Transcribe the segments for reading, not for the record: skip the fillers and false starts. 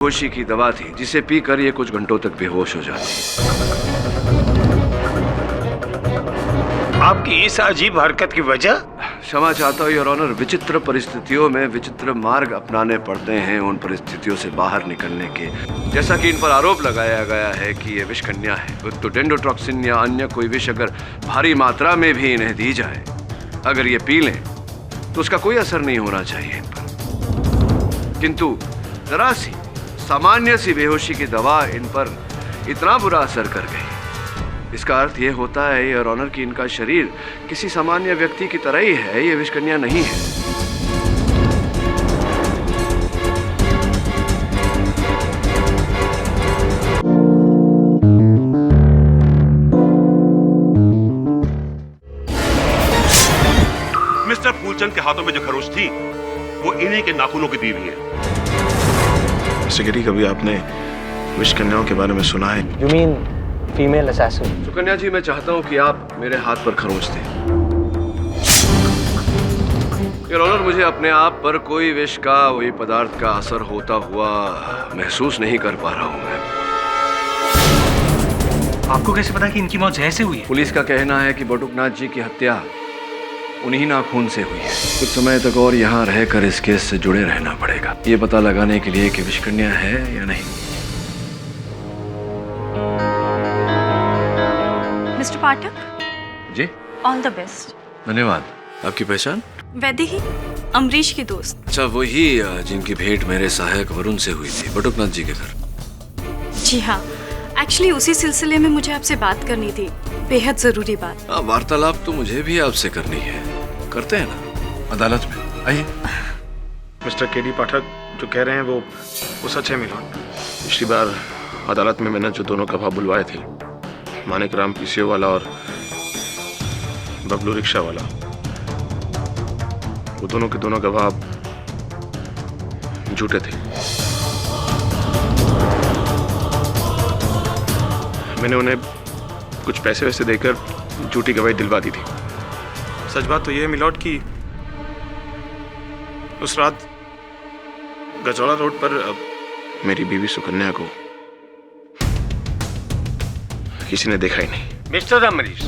बेहोशी की दवा थी जिसे पीकर ये कुछ घंटों तक बेहोश हो जाती। आपकी इस अजीब हरकत की वजह? क्षमा चाहता हूँ योर ऑनर, विचित्र परिस्थितियों में विचित्र मार्ग अपनाने पड़ते हैं उन परिस्थितियों से बाहर निकलने के। जैसा कि इन पर आरोप लगाया गया है कि ये विष कन्या है, तो डेंडोट्रॉक्सिन या अन्य कोई विष अगर भारी मात्रा में भी इन्हें दी जाए, अगर ये पी लें तो उसका कोई असर नहीं होना चाहिए इन पर। किंतु जरा सी सामान्य सी बेहोशी की दवा इन पर इतना बुरा असर कर गई। इसका अर्थ ये होता है योर ऑनर कि इनका शरीर किसी सामान्य व्यक्ति की तरह ही है, ये विष कन्या नहीं है। मिस्टर फूलचंद के हाथों में जो खरोच थी वो इन्हीं के नाखूनों की दी हुई है। सेक्रेटरी, कभी आपने विष कन्याओं के बारे में सुना है? You mean female assassin? Sukanya ji, मैं चाहता हूं कि आप मेरे हाथ पर खरोंच दें। योर ऑनर, मुझे अपने आप पर कोई विष का वही पदार्थ का असर होता हुआ महसूस नहीं कर पा रहा हूं मैं। आपको कैसे पता कि इनकी मौत जहर से हुई है? पुलिस का कहना है कि बटुकनाथ जी की हत्या उन्हीं नाखून से हुई है। कुछ समय तक और यहाँ रहकर इस केस से जुड़े रहना पड़ेगा, ये पता लगाने के लिए कि विष कन्या है या नहीं। Mister Pathak ji, all the best. धन्यवाद। आपकी पहचान? वैदेही, अमरीश की दोस्त। अच्छा, वही जिनकी भेंट मेरे सहायक वरुण से हुई थी बटुकनाथ जी के घर। जी हाँ, एक्चुअली उसी सिलसिले में मुझे आपसे बात करनी थी, बेहद जरूरी बात। वार्तालाप तो मुझे भी आपसे करनी है, करते हैं ना अदालत में, आइए। मिस्टर केडी पाठक जो कह रहे हैं वो सच है मिलोन। पिछली बार अदालत में मैंने जो दोनों गवाह बुलवाए थे, मानिक राम पीसीओ वाला और बबलू रिक्शा वाला, वो दोनों के दोनों गवाह झूठे थे। मैंने उन्हें कुछ पैसे वैसे देकर झूठी गवाही दिलवा दी थी। सच बात तो यह है मिलॉर्ड कि उस रात गजौला रोड पर मेरी बीवी सुकन्या को किसी ने देखा ही नहीं। मिस्टर अमरीश,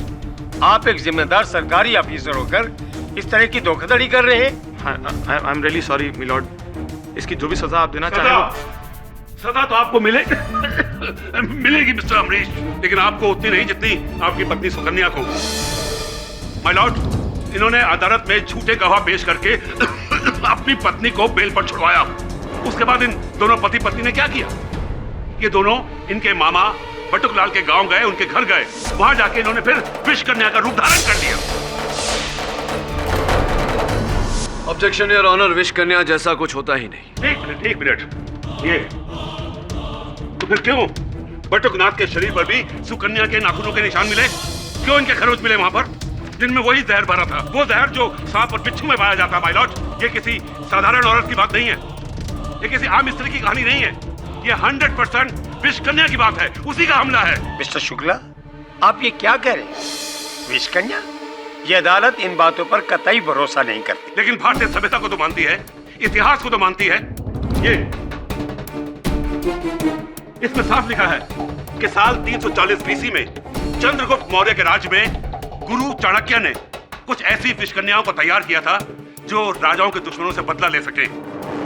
आप एक जिम्मेदार सरकारी ऑफिसर होकर इस तरह की धोखाधड़ी कर रहे हैं। I am really sorry milord. इसकी जो भी सजा आप देना चाहें। सजा तो आपको मिलेगी मिस्टर अमरीश, लेकिन आपको उतनी नहीं जितनी आपकी पत्नी सुकन्या को। माय लॉर्ड, इन्होंने अदालत में झूठे गवाह पेश करके अपनी पत्नी को बेल पर छुड़वाया। उसके बाद इन दोनों पति पत्नी ने क्या किया? ये दोनों इनके मामा बटुकलाल के गांव गए, उनके घर गए। वहां जाके इन्होंने फिर विष कन्या का रूप धारण कर लिया। ऑब्जेक्शन योर ऑनर, विष कन्या जैसा कुछ होता ही नहीं। एक मिनट, ये तो फिर क्यों बटुकनाथ के शरीर पर भी सुकन्या के नाखूनों के निशान मिले? क्यों इनके खरोच मिले वहां पर, जिनमें वही जहर भरा था? वो जहर जो सांप और बिच्छू में पाया जाता है माय लॉर्ड। ये किसी साधारण औरत की बात नहीं है, ये किसी आम स्त्री की कहानी नहीं है, ये 100% विष कन्या की बात है, उसी का हमला है। मिस्टर शुक्ला, आप ये क्या कह रहे हैं? विष कन्या? ये अदालत इन बातों पर कतई भरोसा नहीं करती। लेकिन भारतीय सभ्यता को तो मानती है, इतिहास को तो मानती है। ये इसमें साफ लिखा है कि साल 340 बीसी में चंद्रगुप्त मौर्य के राज में गुरु चाणक्य ने कुछ ऐसी विष कन्याओं को तैयार किया था जो राजाओं के दुश्मनों से बदला ले सके।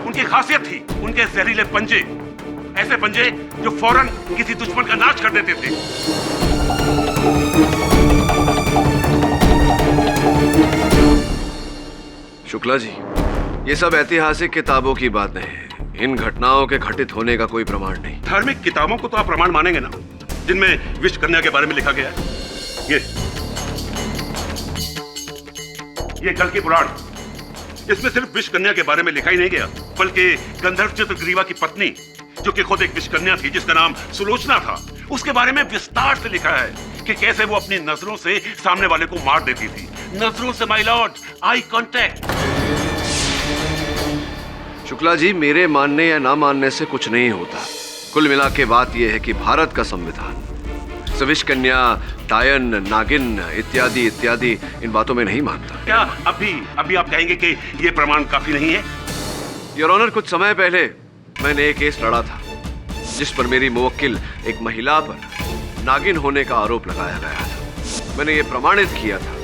उनकी खासियत थी उनके जहरीले पंजे, ऐसे पंजे जो फौरन किसी दुश्मन का नाश कर देते थे। शुक्ला जी, ये सब ऐतिहासिक किताबों की बातें हैं, इन घटनाओं के घटित होने का कोई प्रमाण नहीं। धार्मिक किताबों को तो आप प्रमाण मानेंगे ना, जिनमें विष कन्या के बारे में लिखा गया है। ये कल की पुराण, इसमें सिर्फ विष कन्या के बारे में लिखा ही नहीं गया, बल्कि गंधर्व चित्रग्रीवा की पत्नी, जो कि खुद एक विष कन्या थी जिसका नाम सुलोचना था, उसके बारे में विस्तार से लिखा है कि कैसे वो अपनी नजरों से सामने वाले को मार देती थी। नजरों से my lord, eye contact. Shukla ji, मेरे मानने या ना मानने से कुछ नहीं होता। कुल मिला के बात यह है कि भारत का संविधान विष कन्या, टायन, नागिन इत्यादि इत्यादि इन बातों में नहीं मानता। क्या अभी आप कहेंगे कि ये प्रमाण काफी नहीं है? योर ऑनर, कुछ समय पहले मैंने एक केस लड़ा था जिस पर मेरी मुवक्किल एक महिला पर नागिन होने का आरोप लगाया गया था। मैंने ये प्रमाणित किया था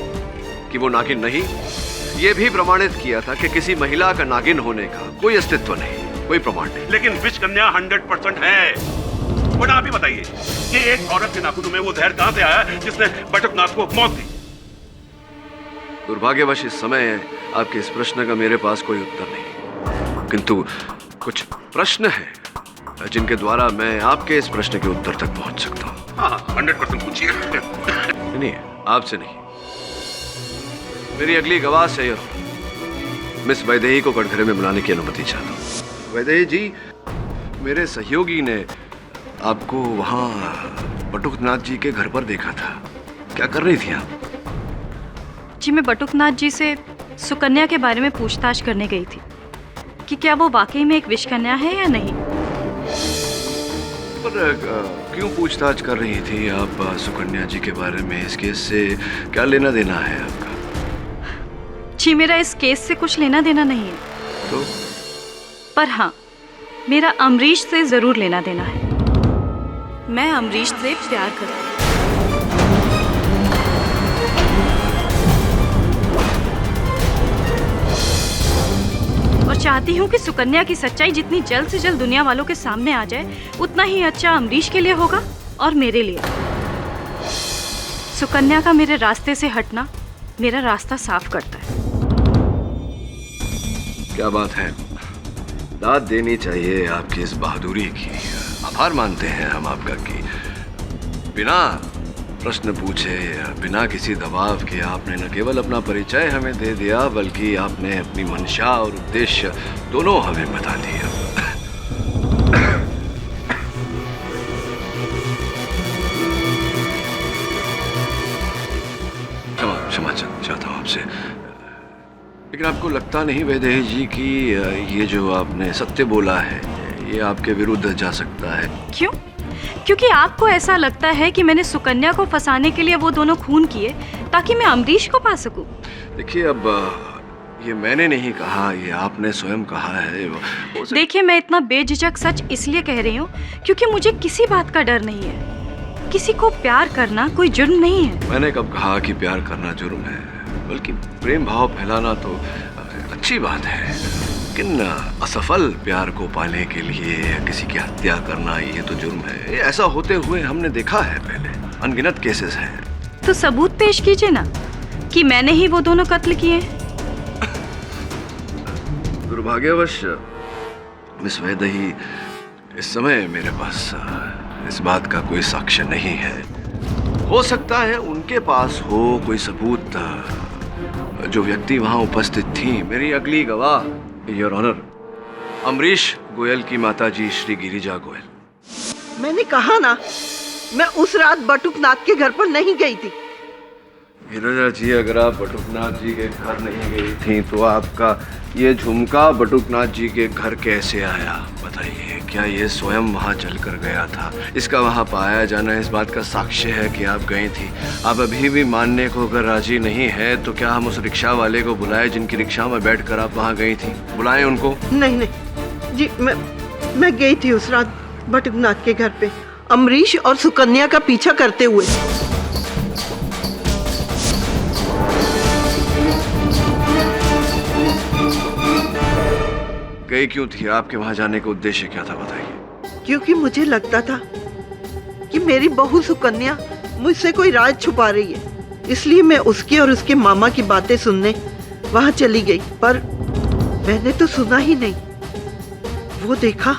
कि वो नागिन नहीं, ये भी प्रमाणित किया था कि किसी महिला का नागिन होने का कोई अस्तित्व नहीं, कोई प्रमाण नहीं। लेकिन विष कन्या 100% है। वरना आप ही बताइए कि एक औरत के नाखूनों में वो जहर कहां से आया जिसने बटुकनाथ को मौत दी? दुर्भाग्यवश इस समय आपके इस प्रश्न का मेरे पास कोई उत्तर नहीं, किंतु कुछ प्रश्न हैं जिनके द्वारा मैं आपके इस प्रश्न के उत्तर तक पहुंच सकता हूं। हाँ, 100% पूछिए। नहीं, आपसे नहीं, मेरी अगली गवाह से मिस वैदेही को कटघरे में बुलाने की अनुमति चाहता हूँ। वैदेही जी, मेरे सहयोगी ने आपको वहाँ बटुकनाथ जी के घर पर देखा था। क्या कर रही थी आप? जी, मैं बटुकनाथ जी से सुकन्या के बारे में पूछताछ करने गई थी कि क्या वो वाकई में एक विष कन्या है या नहीं। पर क्यों पूछताछ कर रही थी आप सुकन्या जी के बारे में? इस केस से क्या लेना देना है आपका? जी, मेरा इस केस से कुछ लेना देना नहीं है। तो? पर हाँ, मेरा अमरीश से जरूर लेना देना है। मैं अमरीश से प्यार करती हूँ। और चाहती हूँ कि सुकन्या की सच्चाई जितनी जल्द से जल्द दुनिया वालों के सामने आ जाए, उतना ही अच्छा अमरीश के लिए होगा और मेरे लिए। सुकन्या का मेरे रास्ते से हटना मेरा रास्ता साफ करता है। क्या बात है, दाद देनी चाहिए आपकी इस बहादुरी की। आभार मानते हैं हम आपका कि बिना प्रश्न पूछे, बिना किसी दबाव के आपने न केवल अपना परिचय हमें दे दिया, बल्कि आपने अपनी मंशा और उद्देश्य दोनों हमें बता दिया। क्षमा चाहता हूँ आपसे, लेकिन आपको लगता नहीं वैदेही जी कि ये जो आपने सत्य बोला है ये आपके विरुद्ध जा सकता है? क्यों? क्योंकि आपको ऐसा लगता है कि मैंने सुकन्या को फंसाने के लिए वो दोनों खून किए ताकि मैं अमरीश को पा सकूं। देखिए, अब ये मैंने नहीं कहा, ये आपने स्वयं कहा है। देखिए, मैं इतना बेझिझक सच इसलिए कह रही हूँ क्योंकि मुझे किसी बात का डर नहीं है। किसी को प्यार करना कोई जुर्म नहीं है। मैंने कब कहा कि प्यार करना जुर्म है? बल्कि प्रेम भाव फैलाना तो अच्छी बात है, लेकिन असफल प्यार को पाने के लिए किसी की हत्या करना ये तो जुर्म है। ये ऐसा होते हुए हमने देखा है पहले, अनगिनत केसेस हैं। तो सबूत पेश कीजिए ना कि मैंने ही वो दोनों कत्ल किए। दुर्भाग्यवश मिस वैदेही, इस समय मेरे पास इस बात का कोई साक्ष्य नहीं है। हो सकता है उनके पास हो कोई सबूत, जो व्यक्ति वहां उपस्थित थी। मेरी अगली गवाह, योर ऑनर, अमरीश गोयल की माताजी श्री गिरिजा गोयल। मैंने कहा ना, मैं उस रात बटुकनाथ के घर पर नहीं गई थी। गिरिजा जी, अगर आप बटुकनाथ जी के घर नहीं गई थी तो आपका ये झुमका बटुकनाथ जी के घर कैसे आया? बताइए, क्या ये स्वयं वहाँ चल कर गया था? इसका वहाँ पाया जाना इस बात का साक्ष्य है कि आप गई थी। आप अभी भी मानने को अगर राजी नहीं है तो क्या हम उस रिक्शा वाले को बुलाएं जिनकी रिक्शा में बैठकर आप वहाँ गई थी? बुलाएं उनको। नहीं जी, मैं गई थी उस रात बटुकनाथ के घर पे, अमरीश और सुकन्या का पीछा करते हुए। गई क्यों थी? आपके वहां जाने का उद्देश्य क्या था, बताइए। क्योंकि मुझे लगता था कि मेरी बहू सुकन्या मुझसे कोई राज छुपा रही है, इसलिए मैं उसकी और उसके मामा की बातें सुनने वहां चली गई। पर मैंने तो सुना ही नहीं, वो देखा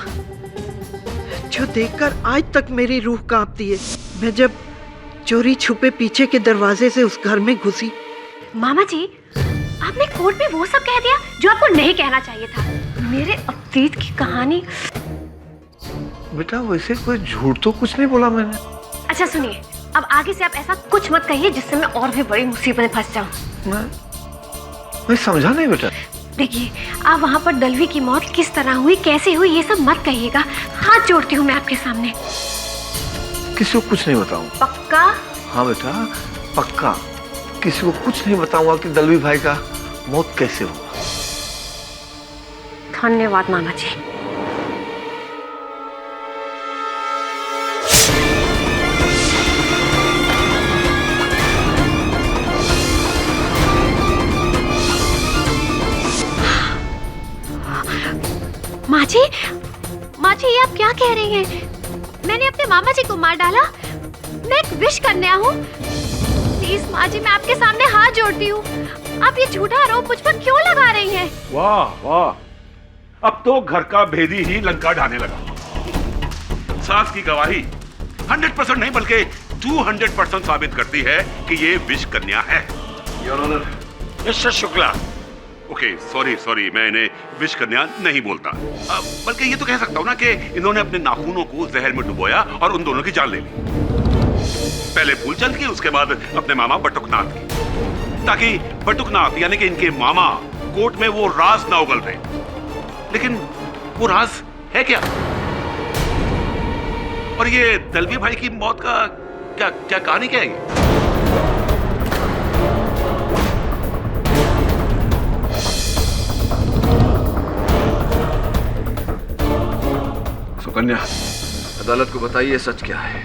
जो देखकर आज तक मेरी रूह कांपती है। मैं जब चोरी छुपे पीछे के दरवाजे से उस घर में घुसी। मामा जी, आपने कोर्ट में वो सब कह दिया जो आपको नहीं कहना चाहिए था। मेरे अतीत की कहानी। बेटा, वैसे कोई झूठ तो कुछ नहीं बोला मैंने। अच्छा सुनिए, अब आगे से आप ऐसा कुछ मत कहिए जिससे मैं और भी बड़ी मुसीबत में फंस जाऊं। मैं समझा नहीं बेटा। देखिए, आप वहाँ पर दलवी की मौत किस तरह हुई, कैसे हुई, ये सब मत कहिएगा। हाथ जोड़ती हूँ मैं आपके सामने। किसी को कुछ नहीं बताऊँ? पक्का? हाँ बेटा, पक्का। किसी को कुछ नहीं बताऊंगा कि दलवी भाई का मौत कैसे हुआ। धन्यवाद मामा जी। माँ जी ये आप क्या कह रही हैं? मैंने अपने मामा जी को मार डाला। मैं एक विश कन्या हूँ। प्लीज माँ जी, मैं आपके सामने हाथ जोड़ती हूँ, आप ये झूठा आरोप मुझ पर क्यों लगा रही हैं? वाह वाह, अब तो घर का भेदी ही लंका ढाने लगा। सास की गवाही 100% नहीं बल्कि 200% साबित करती है कि ये विष कन्या है। Your honour. Mister Shukla, okay sorry, मैं इन्हें विष कन्या नहीं बोलता, बल्कि ये तो कह सकता हूँ ना कि इन्होंने अपने नाखूनों को जहर में डुबोया और उन दोनों की जान ले ली। पहले फूलचंद की, उसके बाद अपने मामा बटुकनाथ की, ताकि बटुकनाथ यानी कि इनके मामा कोर्ट में वो राज ना उगल रहे। लेकिन वो राज है क्या? और ये दलवी भाई की मौत का क्या कहानी क्या है? सुकन्या, अदालत को बताइए सच क्या है।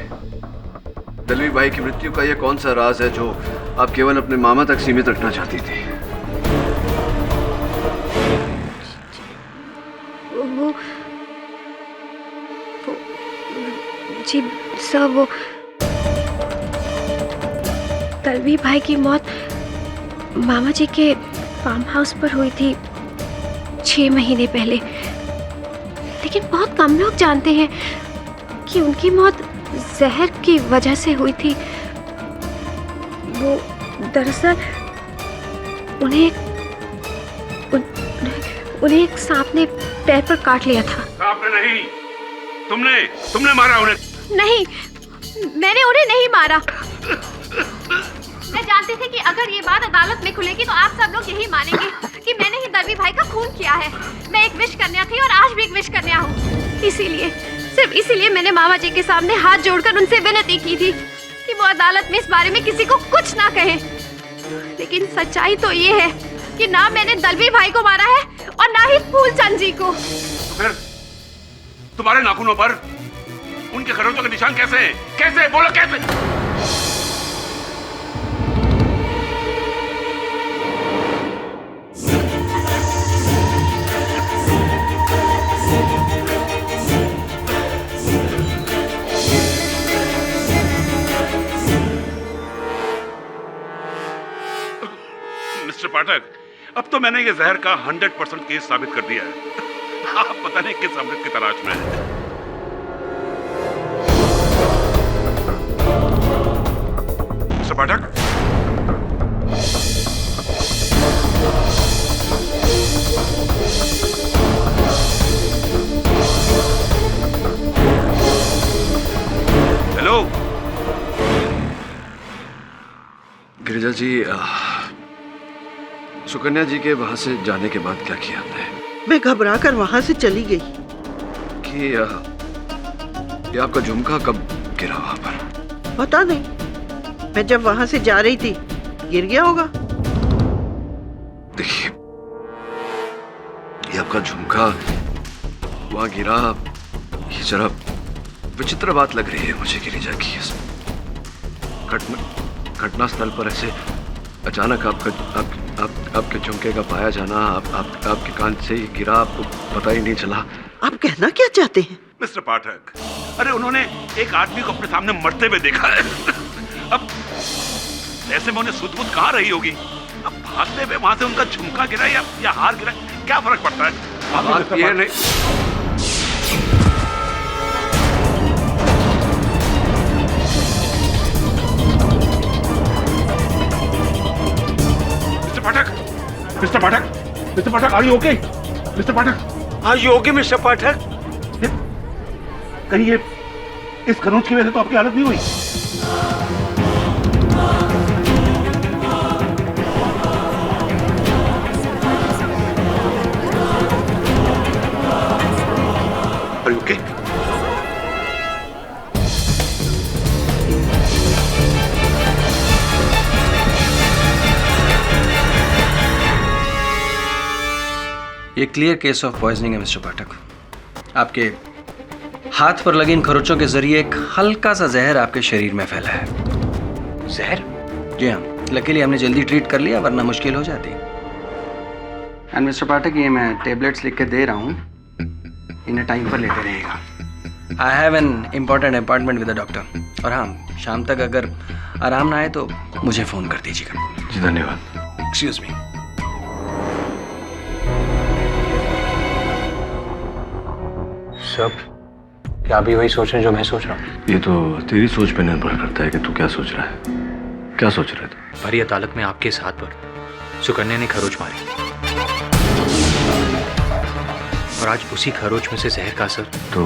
दलवी भाई की मृत्यु का यह कौन सा राज है जो आप केवल अपने मामा तक सीमित रखना चाहती थी? वो जी सर, वो दलवी भाई की मौत मामा जी के फार्म हाउस पर हुई थी 6 महीने पहले। लेकिन बहुत कम लोग जानते हैं कि उनकी मौत जहर की वजह से हुई थी। वो दरअसल उन्हें एक सांप ने पैर पर काट लिया था। सांप ने नहीं, तुमने मारा उन्हें। नहीं, मैंने उन्हें नहीं मारा। मैं जानती थी कि अगर ये बात अदालत में खुलेगी तो आप सब लोग यही मानेंगे कि मैंने ही दलवी भाई का खून किया है। मैं एक विष कन्या थी और आज भी एक विष कन्या हूँ। इसीलिए, सिर्फ इसीलिए मैंने मामा जी के सामने हाथ जोड़कर उनसे विनती की थी कि वो अदालत में इस बारे में किसी को कुछ ना कहे। लेकिन सच्चाई तो ये है कि ना मैंने दलवी भाई को मारा है और ना ही फूलचंद जी को। फिर तुम्हारे नाखूनों पर उनके खरोंचों के निशान कैसे हैं? कैसे? बोलो कैसे? मिस्टर पाठक, अब तो मैंने ये जहर का 100% केस साबित कर दिया है। आप पता नहीं किस अमृत की तलाश में हैं। मिस्टर पाठक, हेलो गिरिजा जी, सुकन्या जी के वहां से जाने के बाद क्या किया आपने? मैं घबरा कर वहां से चली गई। कि ये आपका झुमका कब गिरा वहां पर? पता नहीं, मैं जब वहां से जा रही थी गिर गया होगा। देखिए, ये आपका झुमका वहां गिरा, ये जरा विचित्र बात लग रही है मुझे गिरिजा की। घटना स्थल पर ऐसे अचानक आपके झुमके का पाया जाना, आपके कान से ही गिरा, आपको पता ही नहीं चला। आप कहना क्या चाहते हैं? मिस्टर पाठक, अरे उन्होंने एक आदमी को अपने सामने मरते हुए देखा है। अब ऐसे में उन्हें सुध-बुध कहाँ रही होगी? अब भागते हुए वहां से उनका झुमका गिरा या हार गिरा, क्या फर्क पड़ता है? बात ये नहीं। Mister Pathak, are you okay? Mister Pathak, are you okay mister Pathak? कहीं ये इस खरोंच की वजह से तो आपकी हालत नहीं हुई? Are you okay? ये क्लियर केस ऑफ पॉइजनिंग है मिस्टर पाठक। आपके हाथ पर लगे इन खरोंचों के जरिए एक हल्का सा जहर आपके शरीर में फैला है। जहर? जी हाँ, लकीली हमने जल्दी ट्रीट कर लिया, वरना मुश्किल हो जाती। एंड मिस्टर पाठक, ये मैं टेबलेट्स लिख के दे रहा हूँ, इन्हें टाइम पर लेते रहेगा। I have an important appointment with the doctor. और हाँ, शाम तक अगर आराम ना आए तो मुझे फ़ोन कर दीजिएगा। जी धन्यवाद। Excuse me. सब क्या भी वही सोच रहे हैं जो मैं सोच रहा हूँ? ये तो तेरी सोच पे निर्भर करता है कि तू क्या सोच रहा है। क्या सोच रहा है तू? भरी अदालत में आपके साथ पर सुकन्या ने खरोच मारी और आज उसी खरोच में से जहर का असर। तो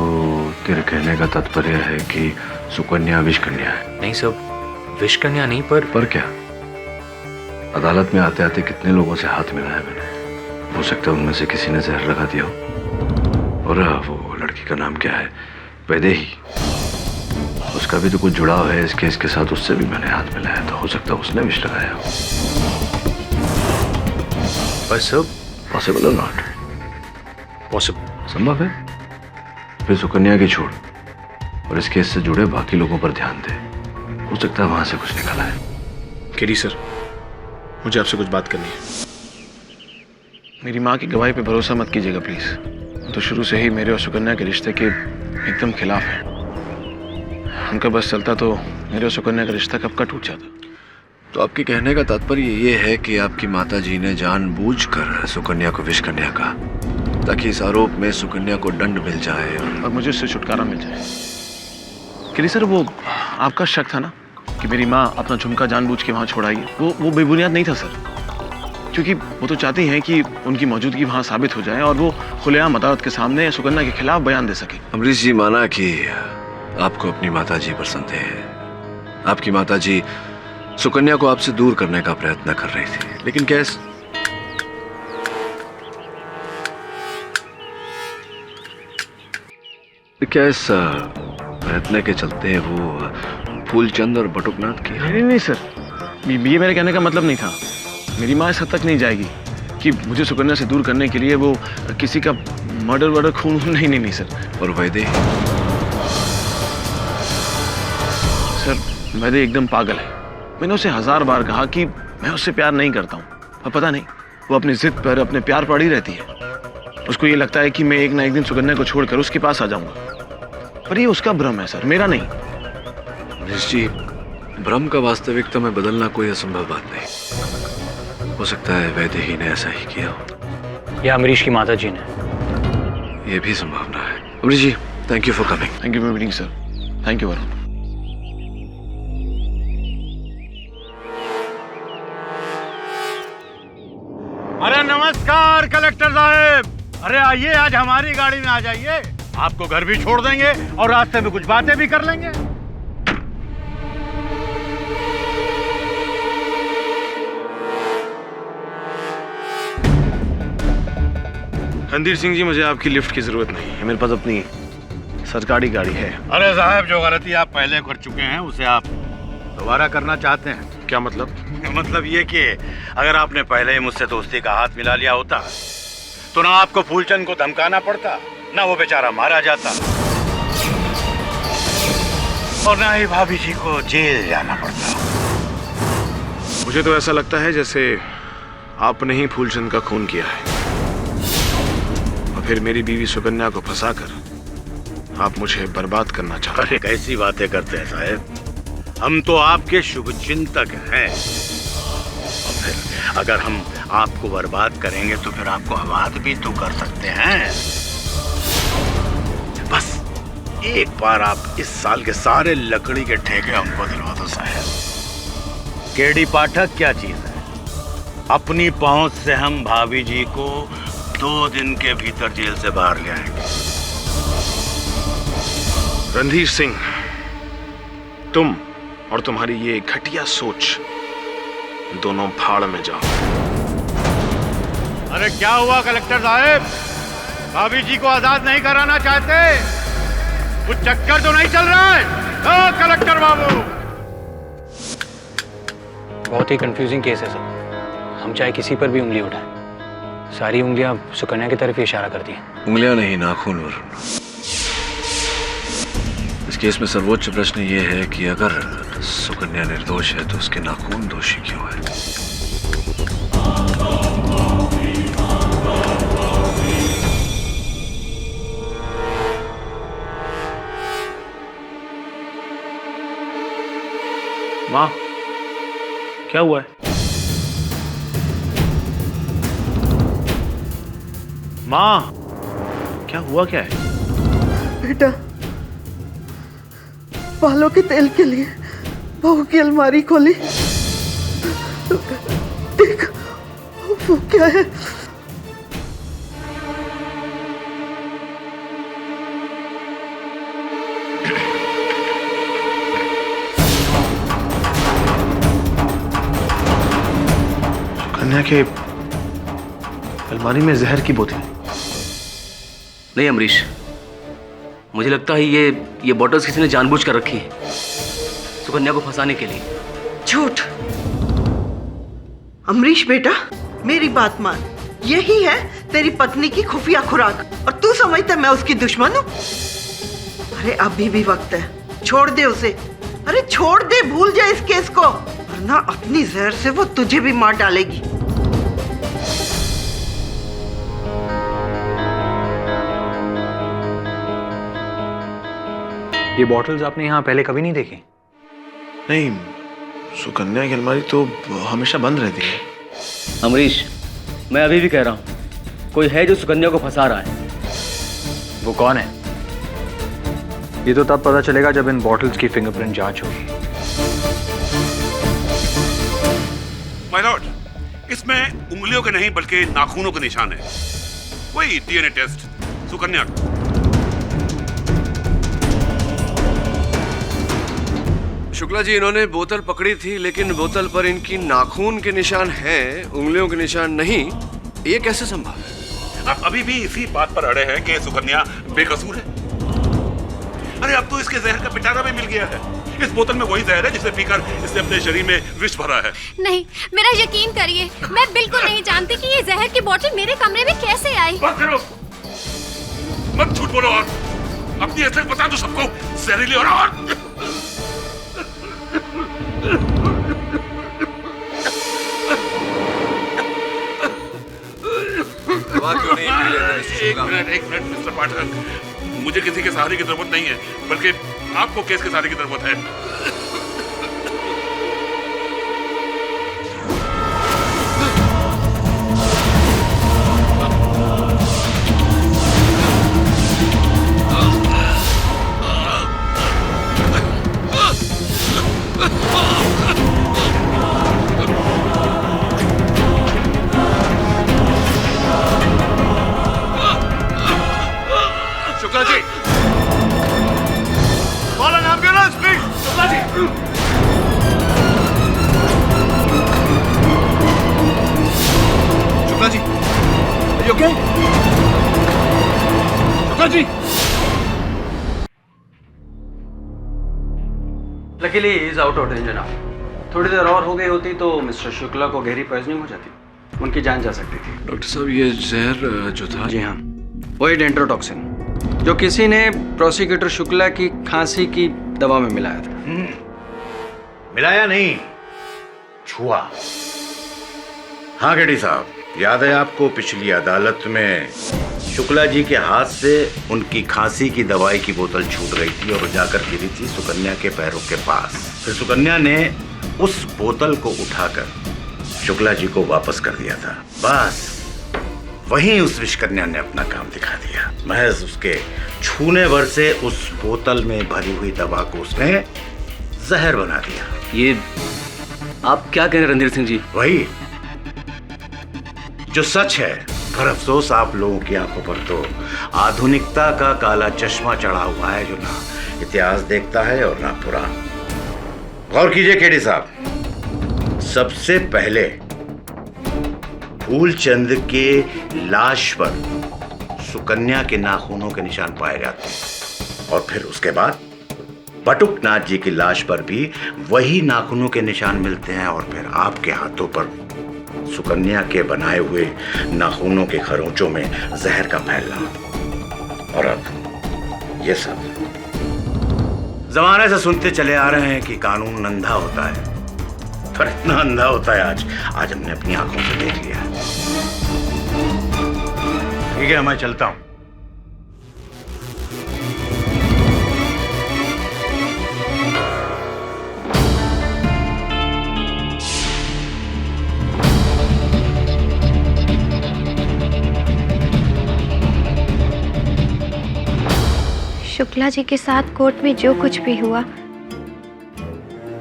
तेरे कहने का तात्पर्य है कि सुकन्या विषकन्या है? नहीं सब, विषकन्या नहीं पर क्या? अदालत में आते आते कितने लोगों से हाथ मिलाया मैंने। हो सकता है उनमें से किसी ने जहर लगा दिया हो। और वो लड़की का नाम क्या है? वैदेही। उसका भी तो कुछ जुड़ाव है इस केस के साथ, उससे भी मैंने हाथ मिलाया, तो हो सकता है उसने विष लगाया हो। बस सब पॉसिबल और नॉट? पॉसिबल। संभव है। फिर सुकन्या की छोड़ और इस केस से जुड़े बाकी लोगों पर ध्यान दे। हो सकता है वहां से कुछ निकला है। केडी सर, मुझे आपसे कुछ बात करनी है। मेरी माँ की गवाही पे भरोसा मत कीजिएगा प्लीज। तो शुरू से ही मेरे और सुकन्या के रिश्ते के एकदम खिलाफ है। उनका बस चलता तो मेरे और सुकन्या का रिश्ता कब का टूट जाता। तो आपके कहने का तात्पर्य ये है कि आपकी माताजी ने जानबूझकर सुकन्या को विष करने का, ताकि इस आरोप में सुकन्या को दंड मिल जाए और मुझे उससे छुटकारा मिल जाए। केडी सर, वो आपका शक था ना कि मेरी माँ अपना झुमका जानबूझ के वहाँ छोड़ाई, वो बेबुनियाद नहीं था सर। क्योंकि वो तो चाहती हैं कि उनकी मौजूदगी वहाँ साबित हो जाए और वो खुलेआम अदालत के सामने सुकन्या के खिलाफ बयान दे सके। अमरीश जी, माना कि आपको अपनी माताजी पर संदेह है, आपकी माताजी सुकन्या को आपसे दूर करने का प्रयत्न कर रही थी, लेकिन क्या इस प्रयत्न के चलते वो फूलचंद और बटुकनाथ की? नहीं सर, ये मेरे कहने का मतलब नहीं था। मेरी माँ इस हद तक नहीं जाएगी कि मुझे सुकन्या से दूर करने के लिए वो किसी का मर्डर खून। नहीं सर। और वैदेही? सर, वैदेही एकदम पागल है। मैंने उसे 1000 बार कहा कि मैं उससे प्यार नहीं करता हूँ, और पता नहीं वो अपनी जिद पर, अपने प्यार पर ही रहती है। उसको ये लगता है कि मैं एक ना एक दिन सुकन्या को छोड़कर उसके पास आ जाऊंगा, पर ये उसका भ्रम है सर, मेरा नहीं। अमरीश जी, भ्रम का वास्तविकता में बदलना कोई असंभव बात नहीं। हो सकता है वैदेही ने ऐसा ही किया हो, या अमरीश की माता जी ने। ये भी संभावना है। Amrish ji, thank you for coming. Thank you for meeting sir. Thank you Varun. अरे नमस्कार कलेक्टर साहब। अरे आइए, आज हमारी गाड़ी में आ जाइए। आपको घर भी छोड़ देंगे और रास्ते में कुछ बातें भी कर लेंगे। रणधीर सिंह जी, मुझे आपकी लिफ्ट की जरूरत नहीं है। मेरे पास अपनी सरकारी गाड़ी है। अरे साहब, जो गलती आप पहले कर चुके हैं उसे आप दोबारा करना चाहते हैं? क्या मतलब? मतलब ये कि अगर आपने पहले ही मुझसे दोस्ती का हाथ मिला लिया होता तो ना आपको फूलचंद को धमकाना पड़ता, ना वो बेचारा मारा जाता, और ना ही भाभी जी को जेल जाना पड़ता। मुझे तो ऐसा लगता है जैसे आपने ही फूलचंद का खून किया है और फिर मेरी बीवी सुकन्या को फंसाकर आप मुझे बर्बाद करना चाहते हैं। अरे कैसी बातें करते हैं साहब, हम तो आपके शुभचिंतक हैं। और फिर अगर हम आपको बर्बाद करेंगे तो फिर आपको आबाद भी तो कर सकते हैं। बस एक बार आप इस साल के सारे लकड़ी के ठेके हमको दिलवा दो साहब। केडी पाठक क्या चीज है? अपनी पहुंच से हम भाभी जी को 2 दिन के भीतर जेल से बाहर ले आएंगे। रणधीर सिंह, तुम और तुम्हारी ये घटिया सोच दोनों भाड़ में जाओ। अरे क्या हुआ कलेक्टर साहब, भाभी जी को आजाद नहीं कराना चाहते? कुछ चक्कर तो नहीं चल रहा है? ओ कलेक्टर बाबू, बहुत ही कंफ्यूजिंग केस है सर। हम चाहे किसी पर भी उंगली उठाएं, सारी उंगलियां सुकन्या की तरफ ही इशारा करती हैं। उंगलियां नहीं, नाखून। वरुण, इस केस में सर्वोच्च प्रश्न ये है कि अगर सुकन्या निर्दोष है तो उसके नाखून दोषी क्यों है? माँ, क्या हुआ है? माँ, क्या हुआ क्या है? बेटा, बालों के तेल के लिए बहू की अलमारी खोली, देख वो क्या है। कन्या के अलमारी में जहर की बोतल। नहीं अमरीश, मुझे लगता है ये बॉटल्स किसी ने जानबूझ कर रखी है सुकन्या को फंसाने के लिए। झूठ। अमरीश बेटा, मेरी बात मान, यही है तेरी पत्नी की खुफिया खुराक और तू समझता मैं उसकी दुश्मन हूँ? अरे अभी भी वक्त है, छोड़ दे उसे। अरे छोड़ दे, भूल जा इस केस को, वरना अपनी जहर से वो तुझे भी मार डालेगी। ये बॉटल्स आपने यहाँ पहले कभी नहीं देखी? नहीं, सुकन्या की अलमारी तो हमेशा बंद रहती है। अमरीश, मैं अभी भी कह रहा हूँ, कोई है जो सुकन्या को फंसा रहा है। वो कौन है? ये तो तब पता चलेगा जब इन बॉटल्स की फिंगरप्रिंट जांच होगी। माय लॉर्ड, इसमें उंगलियों के नहीं बल्कि नाखूनों के निशान है। वही डीएनए टेस्ट सुकन्या का। शुक्ला जी, इन्होंने बोतल पकड़ी थी लेकिन बोतल पर इनकी नाखून के निशान हैं, उंगलियों के निशान नहीं। ये कैसे संभव है? आप अभी भी इसी बात पर अड़े हैं कि सुकन्या बेकसूर है। अरे अब तो इसके जहर का पिटारा भी मिल गया है। इस बोतल में वही जहर है जिसे पीकर इसने अपने शरीर में विष भरा है। नहीं, मेरा यकीन करिए, मैं बिल्कुल नहीं जानती कि ये जहर की बोतल मेरे कमरे में कैसे आई। बस करो, मत झूठ बोलो और अपनी असलियत बता दो सबको। जहरीली और एक मिनट मिस्टर पाठक, मुझे किसी के सहारे की जरूरत नहीं है, बल्कि आपको केस के सहारे की जरूरत है। Shukla ji, call an ambulance please. Shukla ji, Shukla ji, are you okay? Shukla ji. Luckily is out of danger now. थोड़ी देर और हो गई होती तो मिस्टर शुक्ला को गहरी पॉइजनिंग हो जाती, उनकी जान जा सकती थी। डॉक्टर साहब, ये जहर जो था। जी हाँ, वही डेंट्रोटॉक्सिन जो किसी ने प्रोसिक्यूटर शुक्ला की खांसी की दवा में मिलाया था। मिलाया नहीं, छुआ। हाँ केडी साहब, याद है आपको पिछली अदालत में शुक्ला जी के हाथ से उनकी खांसी की दवाई की बोतल छूट रही थी और जाकर गिरी थी सुकन्या के पैरों के पास। फिर सुकन्या ने उस बोतल को उठाकर शुक्ला जी को वापस कर दिया था। बस वहीं उस विषकन्या ने अपना काम दिखा दिया। महज उसके छूने भर से उस बोतल में भरी हुई दवा को उसने जहर बना दिया। ये आप क्या कह रहे हैं रणधीर सिंह जी? वही जो सच है, पर अफसोस आप लोगों की आंखों पर तो आधुनिकता का काला चश्मा चढ़ा हुआ है, जो ना इतिहास देखता है और ना पुराण। गौर कीजिए केडी साहब, सबसे पहले फूलचंद के लाश पर सुकन्या के नाखूनों के निशान पाए जाते हैं और फिर उसके बाद बटुकनाथ जी की लाश पर भी वही नाखूनों के निशान मिलते हैं और फिर आपके हाथों पर सुकन्या के बनाए हुए नाखूनों के खरोंचों में जहर का फैलना। और अब ये सब जमाने से सुनते चले आ रहे हैं कि कानून अंधा होता है, पर इतना अंधा होता है आज हमने अपनी आंखों से देख लिया। ठीक है, मैं चलता हूं। शुक्ला जी के साथ कोर्ट में जो कुछ भी हुआ,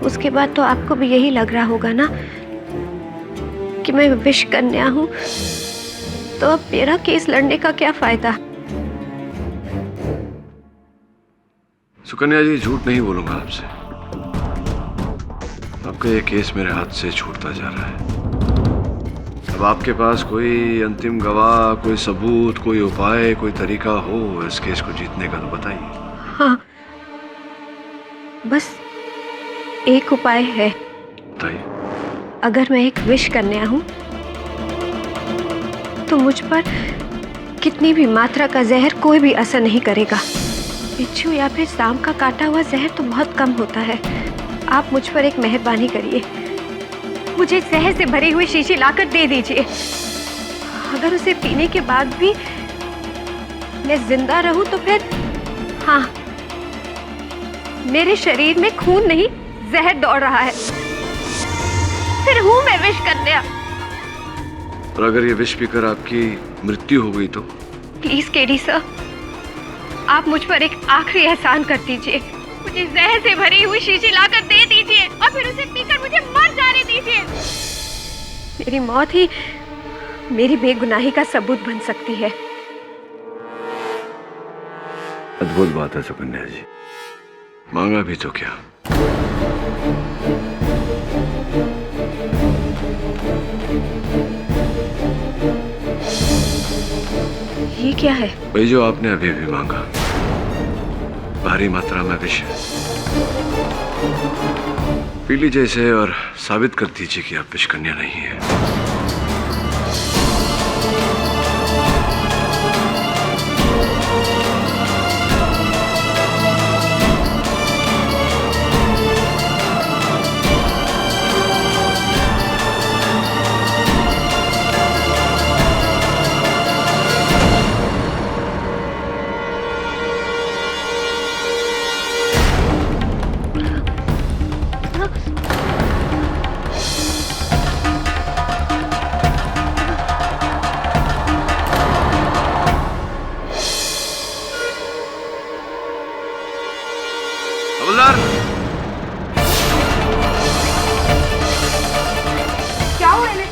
उसके बाद तो आपको भी यही लग रहा होगा ना कि मैं विष कन्या हूं, तो अब मेरा केस लड़ने का क्या फायदा? सुकन्या जी, झूठ नहीं बोलूंगा आपसे। आपका ये केस मेरे हाथ से छूटता जा रहा है। अब आपके पास कोई अंतिम गवाह, कोई सबूत, कोई उपाय, कोई तरीका हो इस केस को जीतने का तो बताइए। हाँ, बस एक उपाय है। बताइए। अगर मैं एक विष कन्या हूं तो मुझ पर कितनी भी मात्रा का जहर कोई भी असर नहीं करेगा। बिच्छू या फिर सांप का काटा हुआ जहर तो बहुत कम होता है। आप मुझ पर एक मेहरबानी करिए, मुझे जहर से भरी हुई शीशी लाकर दे दीजिए। अगर उसे पीने के बाद भी मैं जिंदा रहूं तो फिर, हाँ, मेरे शरीर में खून नहीं जहर दौड़ रहा है, फिर हूं मैं विष कन्या। और अगर ये विष पीकर आपकी मृत्यु हो गई तो? प्लीज केडी सर, आप मुझ पर एक आखिरी एहसान कर दीजिए। मुझे जहर से भरी हुई शीशी लाकर दे दीजिए और फिर उसे पीकर मुझे मर जाने दीजिए। मेरी मौत ही मेरी बेगुनाही का सबूत बन सकती है। अद्भुत बात है सुकन्या जी, मांगा भी तो क्या। ये क्या है? वही जो आपने अभी भी मांगा, भारी मात्रा में विष। पी लीजिए इसे और साबित कर दीजिए कि आप विष कन्या नहीं है। क्या हुआ इन्हें?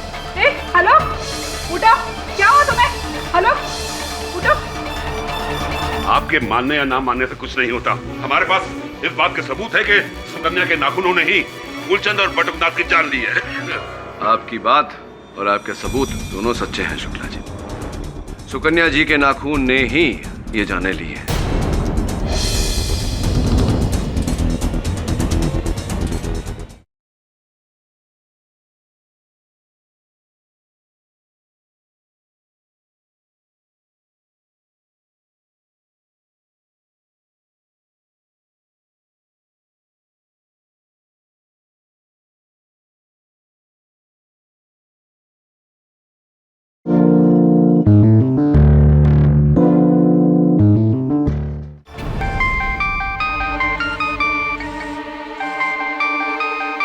हेलो, उठो, क्या हुआ तुम्हें? हेलो, उठो। आपके मानने या ना मानने से कुछ नहीं होता। हमारे पास इस बात के सबूत है कि सुकन्या के नाखूनों ने ही फूलचंद और बटुकनाथ की जान ली है। आपकी बात और आपके सबूत दोनों सच्चे हैं शुक्ला जी। सुकन्या जी के नाखून ने ही ये जाने ली है।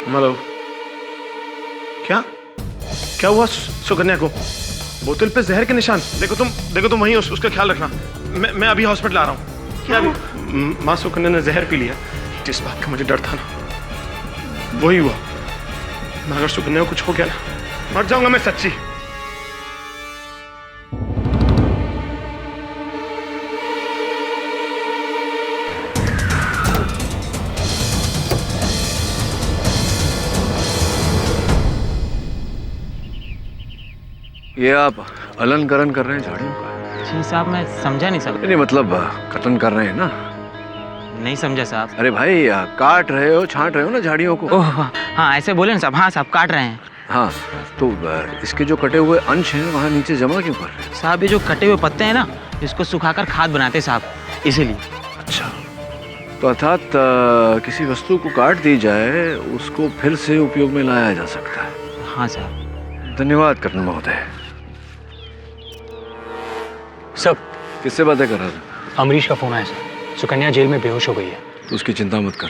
हेलो, क्या हुआ सुकन्या को? बोतल पे जहर के निशान। देखो तुम वहीं उसका ख्याल रखना। मैं अभी हॉस्पिटल आ रहा हूँ। क्या माँ सुकन्या ने जहर पी लिया। जिस बात का मुझे डर था ना, वही हुआ। अगर सुकन्या को कुछ हो गया ना, मर जाऊंगा मैं सच्ची। ये आप अलन गरन कर रहे हैं झाड़ियों का? जी साहब, मैं समझा नहीं साहब। नहीं मतलब कटन कर रहे हैं ना? नहीं समझा साहब। अरे भाई, काट रहे हो, छांट रहे हो ना झाड़ियों को। ओह हाँ, ऐसे बोले ना साहब। हाँ साहब, काट रहे हैं। हाँ, तो इसके जो कटे हुए अंश हैं वहाँ नीचे जमा क्यों कर रहे हैं? साहब, ये जो कटे हुए पत्ते हैं ना, इसको सुखाकर खाद बनाते साहब, इसीलिए। अच्छा, तो अर्थात किसी वस्तु को काट दी जाए, उसको फिर से उपयोग में लाया जा सकता है। हाँ साहब। धन्यवाद कर्नल महोदय। सब किससे बातें कर रहा था? अमरीश का फोन आया सर। सुकन्या जेल में बेहोश हो गई है। तो उसकी चिंता मत कर,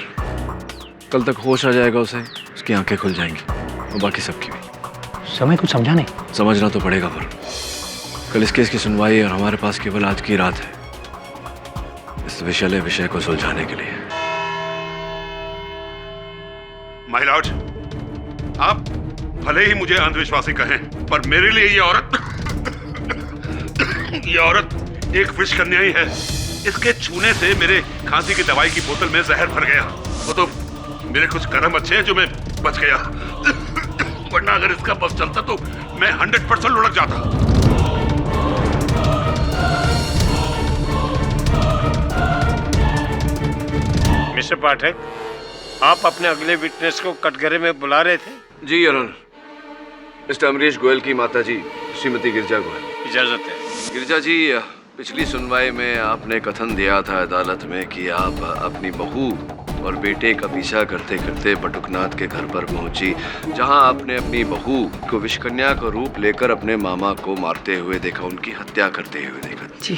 कल तक होश आ जाएगा उसे, उसकी आंखें खुल जाएंगी और बाकी सबकी भी। समय कुछ समझा नहीं। समझना तो पड़ेगा पर कल इस केस की सुनवाई और हमारे पास केवल आज की रात है। इस विषैले विषय को सुलझाने के लिए। माय लॉर्ड, आप भले ही मुझे अंधविश्वासी कहें, पर मेरे लिए ये औरत एक विष कन्या ही है। इसके छूने से मेरे खांसी की दवाई की बोतल में जहर भर गया। वो तो मेरे कुछ कर्म अच्छे हैं जो मैं बच गया, वरना अगर इसका बस चलता तो मैं 100% लुढ़क जाता। मिस्टर पाठक, आप अपने अगले विटनेस को कटघरे में बुला रहे थे? जी your honour, mister Amrish Goyal की माता जी श्रीमती गिरजा गोयल। इजाजत है। गिरजा जी, पिछली सुनवाई में आपने कथन दिया था अदालत में कि आप अपनी बहू और बेटे का पीछा करते करते बटुकनाथ के घर पर पहुंची, जहां आपने अपनी बहू को विषकन्या का रूप लेकर अपने मामा को मारते हुए देखा, उनकी हत्या करते हुए देखा। जी।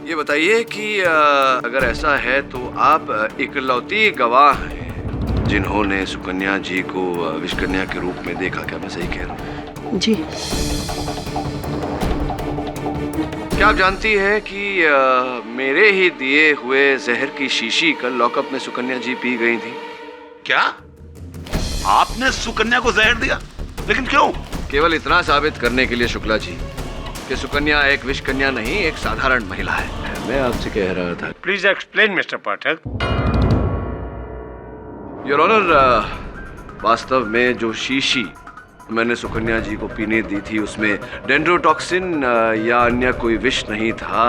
ये बताइए कि अगर ऐसा है तो आप इकलौती गवाह हैं जिन्होंने सुकन्या जी को विषकन्या के रूप में देखा। क्या मैं सही कह रहा हूँ? जी। क्या आप जानती है कि मेरे ही दिए हुए जहर की शीशी कल लॉकअप में सुकन्या जी पी गई थी? क्या आपने सुकन्या को जहर दिया? लेकिन क्यों? केवल इतना साबित करने के लिए शुक्ला जी कि सुकन्या एक विषकन्या नहीं, एक साधारण महिला है। मैं आपसे कह रहा था। Please explain mister Pathak. Your honour, वास्तव में जो शीशी मैंने सुकन्या जी को पीने दी थी उसमें डेंड्रोटॉक्सिन या अन्य कोई विष नहीं था,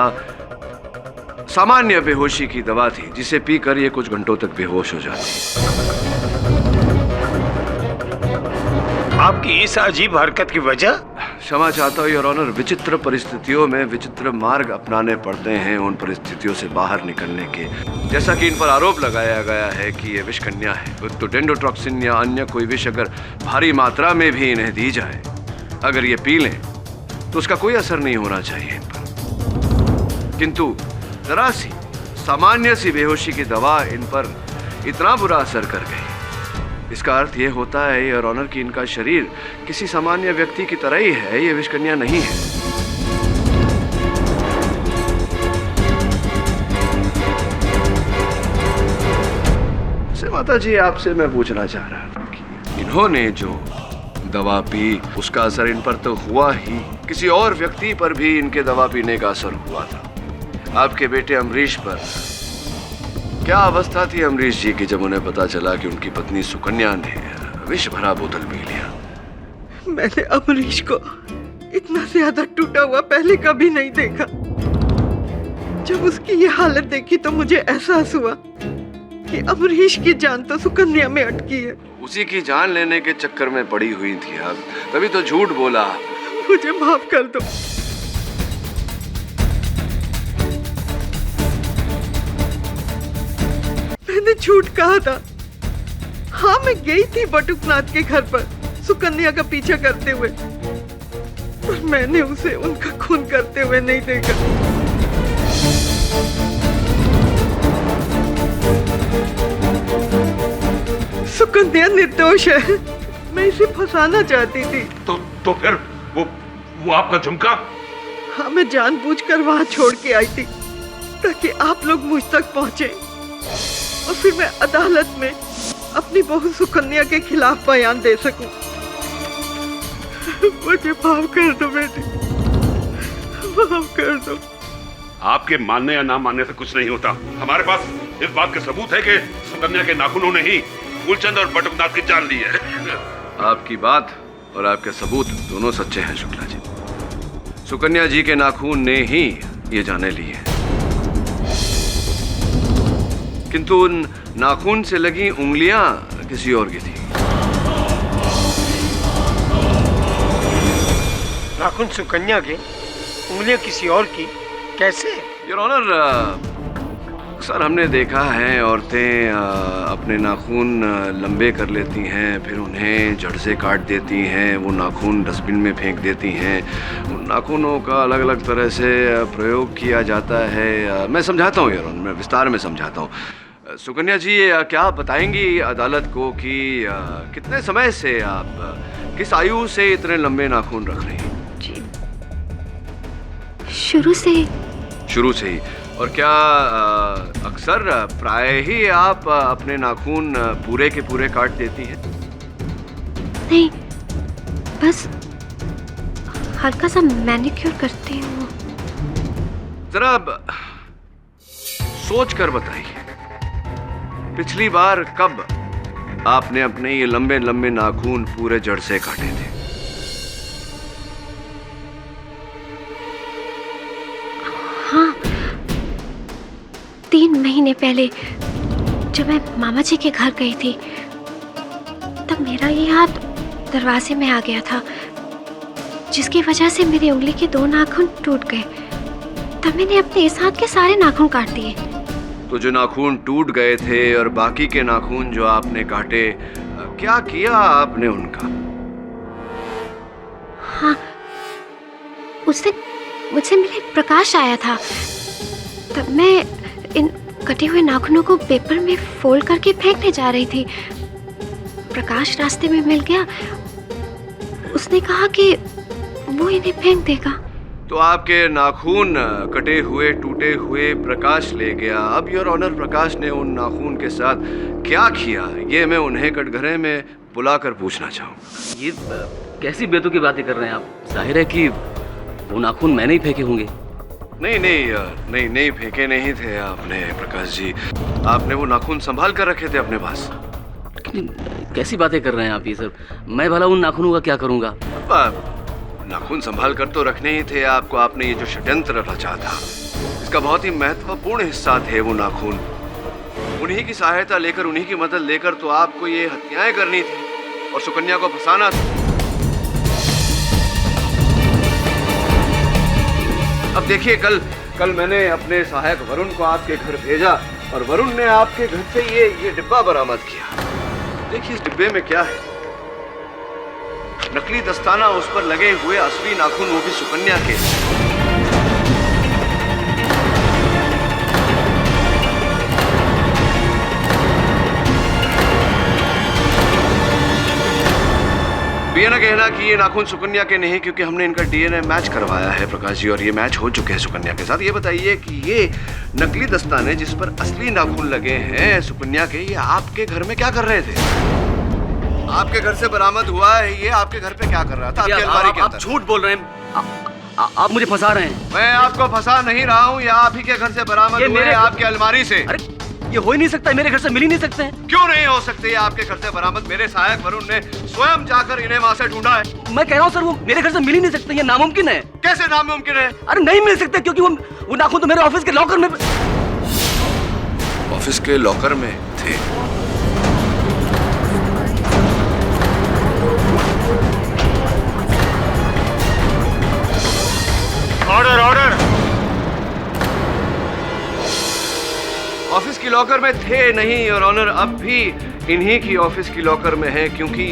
सामान्य बेहोशी की दवा थी जिसे पीकर ये कुछ घंटों तक बेहोश हो जाती। आपकी इस अजीब हरकत की वजह? क्षमा चाहता हूँ योर ऑनर, विचित्र परिस्थितियों में विचित्र मार्ग अपनाने पड़ते हैं उन परिस्थितियों से बाहर निकलने के। जैसा कि इन पर आरोप लगाया गया है कि ये विष कन्या है, तो डेंड्रोटॉक्सिन या अन्य कोई विष अगर भारी मात्रा में भी इन्हें दी जाए, अगर ये पी लें तो उसका कोई असर नहीं होना चाहिए इन पर। किंतु जरा सी सामान्य सी बेहोशी की दवा इन पर इतना बुरा असर कर गई, इसका अर्थ ये होता है योर ऑनर कि इनका शरीर किसी सामान्य व्यक्ति की तरह ही है, ये विषकन्या नहीं है। से माता जी, आपसे मैं पूछना चाह रहा था कि इन्होंने जो दवा पी उसका असर इन पर तो हुआ ही, किसी और व्यक्ति पर भी इनके दवा पीने का असर हुआ था। आपके बेटे अमरीश पर क्या अवस्था थी अमरीश जी की जब उन्हें पता चला कि उनकी पत्नी सुकन्या ने विष भरा बोतल पी लिया? मैंने अमरीश को इतना ज्यादा टूटा हुआ पहले कभी नहीं देखा। जब उसकी ये हालत देखी तो मुझे एहसास हुआ कि अमरीश की जान तो सुकन्या में अटकी है। उसी की जान लेने के चक्कर में पड़ी हुई थी आप, तभी तो झूठ बोला। मुझे माफ कर दो। मैंने झूठ कहा था। हाँ, मैं गई थी बटुकनाथ के घर पर सुकन्या का पीछा करते हुए, पर मैंने उसे उनका खून करते हुए नहीं देखा। सुकन्या निर्दोष है, मैं इसे फंसाना चाहती थी। तो फिर वो आपका झुमका? हाँ, मैं जानबूझकर वहां छोड़ के आई थी ताकि आप लोग मुझ तक पहुंचे और फिर मैं अदालत में अपनी बहू सुकन्या के खिलाफ बयान दे सकूं। मुझे माफ कर दो बेटी, माफ कर दो। आपके मानने या ना मानने से कुछ नहीं होता। हमारे पास इस बात के सबूत है कि सुकन्या के नाखूनों ने ही फूलचंद और बटुकनाथ की जान ली है। आपकी बात और आपके सबूत दोनों सच्चे हैं शुक्ला जी। सुकन्या जी के नाखून ने ही ये जाने ली है, किंतु उन नाखून से लगी उंगलियां किसी और की थी। नाखून सुकन्या के, उंगलियां किसी और की? कैसे? योर ऑनर, सर हमने देखा है औरतें अपने नाखून लंबे कर लेती हैं, फिर उन्हें जड़ से काट देती हैं, वो नाखून डस्टबिन में फेंक देती हैं। उन नाखूनों का अलग अलग तरह से प्रयोग किया जाता है। मैं समझाता हूँ योर ऑनर, मैं विस्तार में समझाता हूँ। सुकन्या जी, क्या आप बताएंगी अदालत को कि कितने समय से आप किस आयु से इतने लंबे नाखून रख रही हैं? जी, शुरू से ही। और क्या अक्सर प्राय ही आप अपने नाखून पूरे के पूरे काट देती हैं? नहीं, बस हल्का सा मैनिक्योर करती हूँ। जरा सोच कर बताइए, पिछली बार कब आपने अपने ये लंबे लंबे नाखून पूरे जड़ से काटे थे? हाँ, 3 महीने पहले जब मैं मामा जी के घर गई थी, तब मेरा ये हाथ दरवाजे में आ गया था, जिसकी वजह से मेरी उंगली के 2 नाखून टूट गए। तब मैंने अपने इस हाथ के सारे नाखून काट दिए। तो जो नाखून टूट गए थे और बाकी के नाखून जो आपने काटे, क्या किया आपने उनका? हाँ, उस दिन मुझसे मिले प्रकाश आया था, तब मैं इन कटे हुए नाखूनों को पेपर में फोल्ड करके फेंकने जा रही थी। प्रकाश रास्ते में मिल गया, उसने कहा कि वो इन्हें फेंक देगा। तो आपके नाखून कटे हुए टूटे हुए प्रकाश ले गया। अब योर ऑनर, प्रकाश ने उन नाखून के साथ क्या किया, ये मैं उन्हें कटघरे में बुलाकर पूछना चाहूँ। ये कैसी बेतुकी बातें कर रहे हैं आप? जाहिर है कि वो नाखून मैंने ही फेंके होंगे। नहीं नहीं नहीं, फेंके नहीं थे आपने प्रकाश जी, आपने वो नाखून संभाल कर रखे थे अपने पास। कैसी बातें कर रहे हैं आप ये सब? मैं भला उन नाखूनों का क्या करूँगा? नाखून संभाल कर तो रखने ही थे आपको। आपने ये जो षड्यंत्र रचा था, इसका बहुत ही महत्वपूर्ण हिस्सा थे वो नाखून। उन्हीं की सहायता लेकर, उन्हीं की मदद लेकर तो आपको ये हत्याएं करनी थी और सुकन्या को फंसाना था। अब देखिए, कल मैंने अपने सहायक वरुण को आपके घर भेजा और वरुण ने आपके घर से ये डिब्बा बरामद किया। देखिए इस डिब्बे में क्या है, नकली दस्ताना, उस पर लगे हुए असली नाखून, वो भी सुकन्या के। ये ना कहना कि ये नाखून सुकन्या के नहीं, क्योंकि हमने इनका डीएनए मैच करवाया है प्रकाश जी, और ये मैच हो चुके हैं सुकन्या के साथ। ये बताइए कि ये नकली दस्ताने जिस पर असली नाखून लगे हैं सुकन्या के, ये आपके घर में क्या कर रहे थे? आपके घर से बरामद हुआ है, ये आपके घर पे क्या कर रहा था? आपकी अलमारी के अंदर। आप झूठ बोल रहे हैं, आप मुझे फंसा रहे हैं। मैं आपको फंसा नहीं रहा हूँ, ये आप ही के घर से बरामद हुए हैं, आपकी अलमारी से। अरे ये हो ही नहीं सकता, मेरे घर से मिल ही नहीं सकते हैं। क्यों नहीं हो सकते? आपके घर से बरामद मेरे सहायक वरुण ने स्वयं जाकर इन्हें वहाँ से ढूंढा है। मैं कह रहा हूँ सर, वो मेरे घर से मिल ही नहीं सकते, ये नामुमकिन है। कैसे नामुमकिन है? अरे नहीं मिल सकते, क्योंकि वो नाखून तो मेरे ऑफिस के लॉकर में। ऑफिस के लॉकर में थे? Order order. ऑफिस की लॉकर में थे नहीं और ऑनर, अब भी इन्हीं की ऑफिस की लॉकर में है, क्योंकि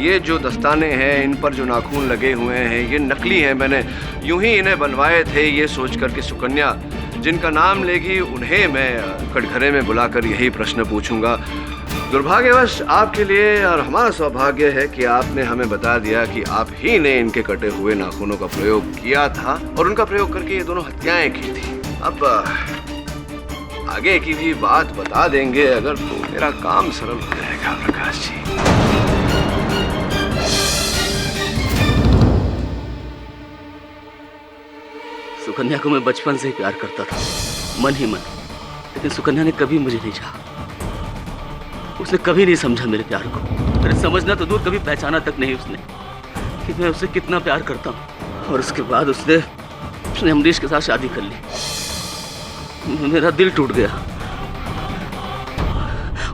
ये जो दस्ताने हैं, इन पर जो नाखून लगे हुए हैं, ये नकली हैं। मैंने यूं ही इन्हें बनवाए थे, ये सोचकर कि सुकन्या जिनका नाम लेगी उन्हें मैं कटघरे में बुलाकर यही प्रश्न पूछूंगा। दुर्भाग्यवश आपके लिए और हमारा सौभाग्य है कि आपने हमें बता दिया कि आप ही ने इनके कटे हुए नाखूनों का प्रयोग किया था और उनका प्रयोग करके ये दोनों हत्याएं की थी। अब आगे की भी बात बता देंगे अगर, तो मेरा काम सरल हो जाएगा प्रकाश जी। सुकन्या को मैं बचपन से ही प्यार करता था, मन ही मन, लेकिन सुकन्या ने कभी मुझे नहीं चाहा। उसने कभी नहीं समझा मेरे प्यार को। अरे समझना तो दूर, कभी पहचाना तक नहीं उसने कि मैं उससे कितना प्यार करता हूँ। और उसके बाद उसने अमरीश के साथ शादी कर ली। मेरा दिल टूट गया।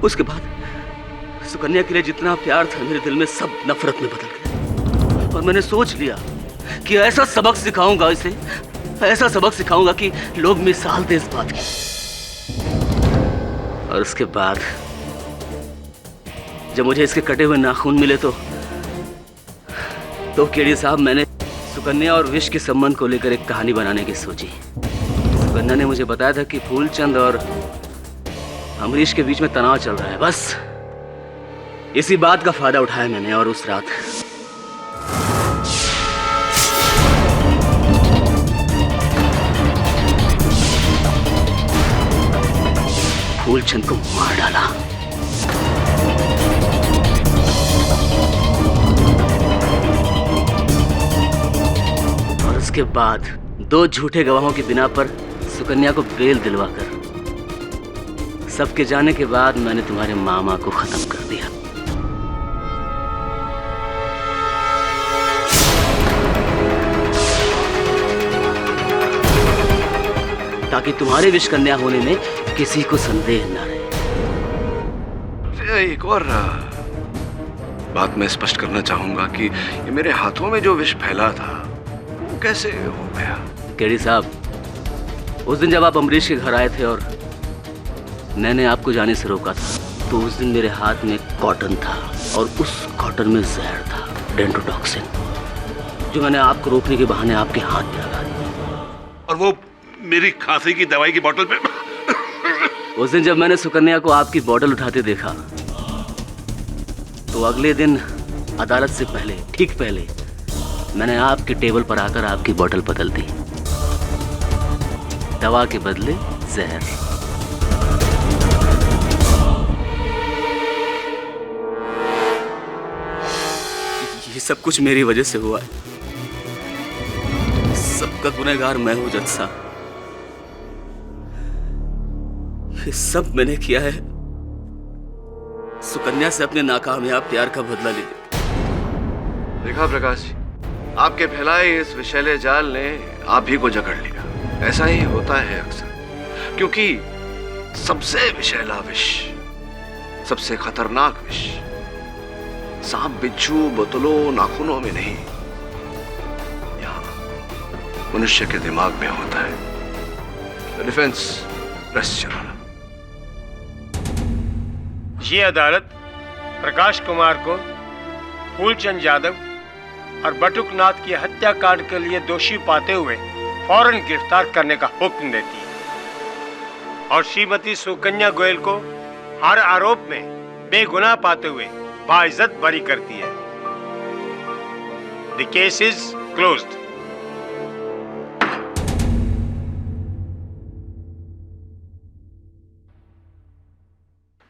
उसके बाद सुकन्या के लिए जितना प्यार था मेरे दिल में, सब नफरत में बदल गया। और मैंने सोच लिया कि ऐसा सबक सिखाऊंगा इसे, ऐसा सबक सिखाऊंगा कि लोग मिसाल दे इस बात की। और उसके बाद जब मुझे इसके कटे हुए नाखून मिले तो केडी साहब, मैंने सुकन्या और विश के संबंध को लेकर एक कहानी बनाने की सोची। सुकन्या ने मुझे बताया था कि फूलचंद और अमरीश के बीच में तनाव चल रहा है। बस इसी बात का फायदा उठाया मैंने, और उस रात फूलचंद को मार डाला। और उसके बाद 2 झूठे गवाहों की बिना पर सुकन्या को बेल दिलवाकर सबके जाने के बाद मैंने तुम्हारे मामा को खत्म कर दिया। ताकि तुम्हारे विष कन्या होने में किसी को संदेह न रहे। एक और बात मैं स्पष्ट करना चाहूंगा कि ये मेरे हाथों में जो विष फैला था वो कैसे हो गया? केडी साहब, उस दिन जब आप अमरीश के घर आए थे और मैंने आपको जाने से रोका था, तो उस दिन मेरे हाथ में कॉटन था और उस कॉटन में जहर था, डेंड्रोटॉक्सिन, जो मैंने आपको रोकने के बहाने आपके हाथ में लगा दिया। और वो मेरी खांसी की दवाई की बोतल पे। उस दिन जब मैंने सुकन्या को आपकी बोतल उठाते देखा, तो अगले दिन अदालत से पहले, ठीक पहले, मैंने आपके टेबल पर आकर आपकी बोतल बदल दी। दवा के बदले जहर। ये सब कुछ मेरी वजह से हुआ है। सबका गुनहगार मैं हूं जज साहब। ये सब मैंने किया है सुकन्या से अपने नाकामयाब प्यार का बदला लेने। देखा प्रकाश जी, आपके फैलाए इस विषैले जाल ने आप ही को जकड़ लिया। ऐसा ही होता है अक्सर, क्योंकि सबसे विषैला विष, सबसे खतरनाक विष सांप, बिच्छू, बोतलों, नाखूनों में नहीं, यहाँ मनुष्य के दिमाग में होता है। डिफेंस रेस्ट चलाना। ये अदालत प्रकाश कुमार को फूलचंद यादव और बटुकनाथ की हत्याकांड के लिए दोषी पाते हुए फौरन गिरफ्तार करने का हुक्म देती है और श्रीमती सुकन्या गोयल को हर आरोप में बेगुनाह पाते हुए बाइज्जत बरी करती है। The case is closed.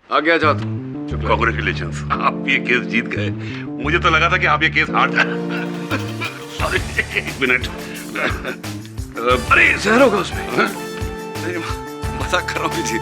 आगे आ जाओ तुम। कांग्रेचुलेशंस, आप ये केस जीत गए। मुझे तो लगा था कि आप ये केस हार जाए। सॉरी, एक मिनट। अरे जहर होगा उसमें। नहीं, मजाक कर रहा हूँ जी।